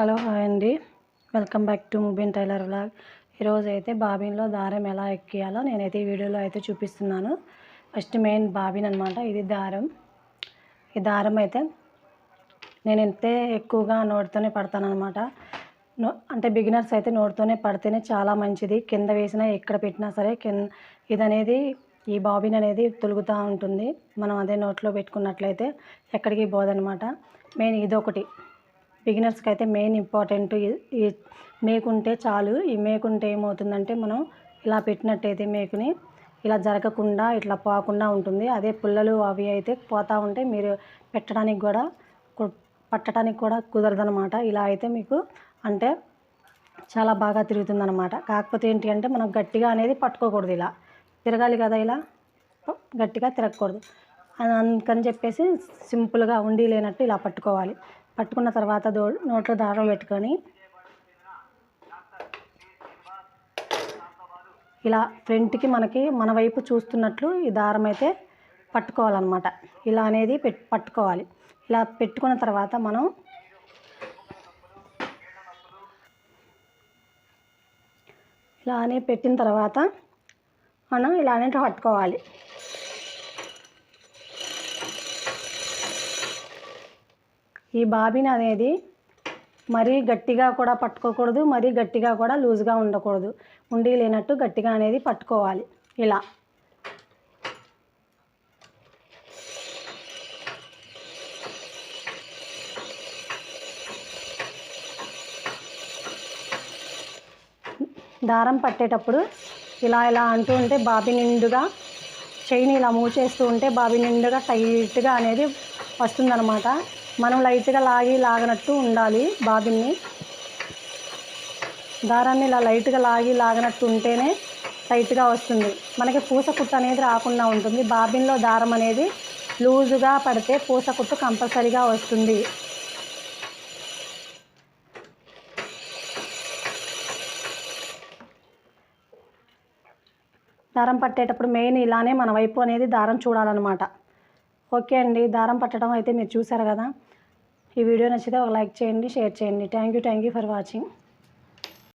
Hello hi అండి, welcome back to Mubeen tailor vlog. ఈరోజు అయితే బాబిన్లో దారం ఎలా ఎక్కియాలో నేనైతే ఈ వీడియోలో అయితే చూపిస్తున్నాను. ఫస్ట్ మెయిన్ బాబిన్ అనమాట. ఇది దారం. ఈ దారం అయితే నేను ఎంతే ఎక్కువగా నోటితోనే పడతాను అనమాట. అంటే బిగినర్స్ అయితే నోటితోనే పడితేనే చాలా మంచిది. కింద వేసినా ఎక్కడ పెట్టినా సరే ఇది అనేది ఈ బాబిన్ అనేది తొలుగుతూ ఉంటుంది. మనం అదే నోట్లో పెట్టుకున్నట్లయితే ఎక్కడికి పోదనమాట. మెయిన్ ఇదొకటి బిగినర్స్కి అయితే మెయిన్ ఇంపార్టెంట్. ఈ మేకుంటే చాలు. ఈ మేకుంటే ఏమవుతుందంటే మనం ఇలా పెట్టినట్టయితే మేకుని ఇలా జరగకుండా ఇట్లా పోకుండా ఉంటుంది. అదే పుల్లలు అవి అయితే పోతూ ఉంటే మీరు పట్టడానికి కూడా కుదరదనమాట. ఇలా అయితే మీకు అంటే చాలా బాగా తిరుగుతుందనమాట. కాకపోతే ఏంటి అంటే మనం గట్టిగా అనేది పట్టుకోకూడదు. ఇలా తిరగాలి కదా, ఇలా గట్టిగా తిరగకూడదు. అందుకని చెప్పేసి సింపుల్గా ఉండి లేనట్టు ఇలా పట్టుకోవాలి. పట్టుకున్న తర్వాత నోట్లో దారం పెట్టుకొని ఇలా ఫ్రంట్కి మన వైపు చూస్తున్నట్లు ఈ దారం అయితే పట్టుకోవాలన్నమాట. ఇలా అనేది పట్టుకోవాలి. ఇలా పెట్టుకున్న తర్వాత మనం ఇలానే పెట్టిన తర్వాత మనం ఇలానే పట్టుకోవాలి. ఈ బాబిన్ అనేది మరీ గట్టిగా కూడా పట్టుకోకూడదు, మరీ గట్టిగా కూడా లూజ్గా ఉండకూడదు. ఉండి లేనట్టు గట్టిగా అనేది పట్టుకోవాలి. ఇలా దారం పట్టేటప్పుడు ఇలా అంటూ ఉంటే బాబిన్ నిండుగా చైన్ ఇలా మూవ్ చేస్తూ ఉంటే బాబిన్ నిండుగా టైట్గా అనేది వస్తుందన్నమాట. మనం లైట్గా లాగినట్టు ఉండాలి. బాబిన్ని దారాన్ని ఇలా లైట్గా లాగినట్టు ఉంటేనే టైట్గా వస్తుంది. మనకి పూసకుట్టు అనేది రాకుండా ఉంటుంది. బాబిన్లో దారం అనేది లూజుగా పడితే పూసకుట్టు కంపల్సరీగా వస్తుంది. దారం పట్టేటప్పుడు మెయిన్ ఇలానే మన వైపు అనేది దారం చూడాలన్నమాట. ఓకే అండి, దారం పట్టడం అయితే మీరు చూసారు కదా. ఈ వీడియో నచ్చితే ఒక లైక్ చేయండి, షేర్ చేయండి. Thank you for watching.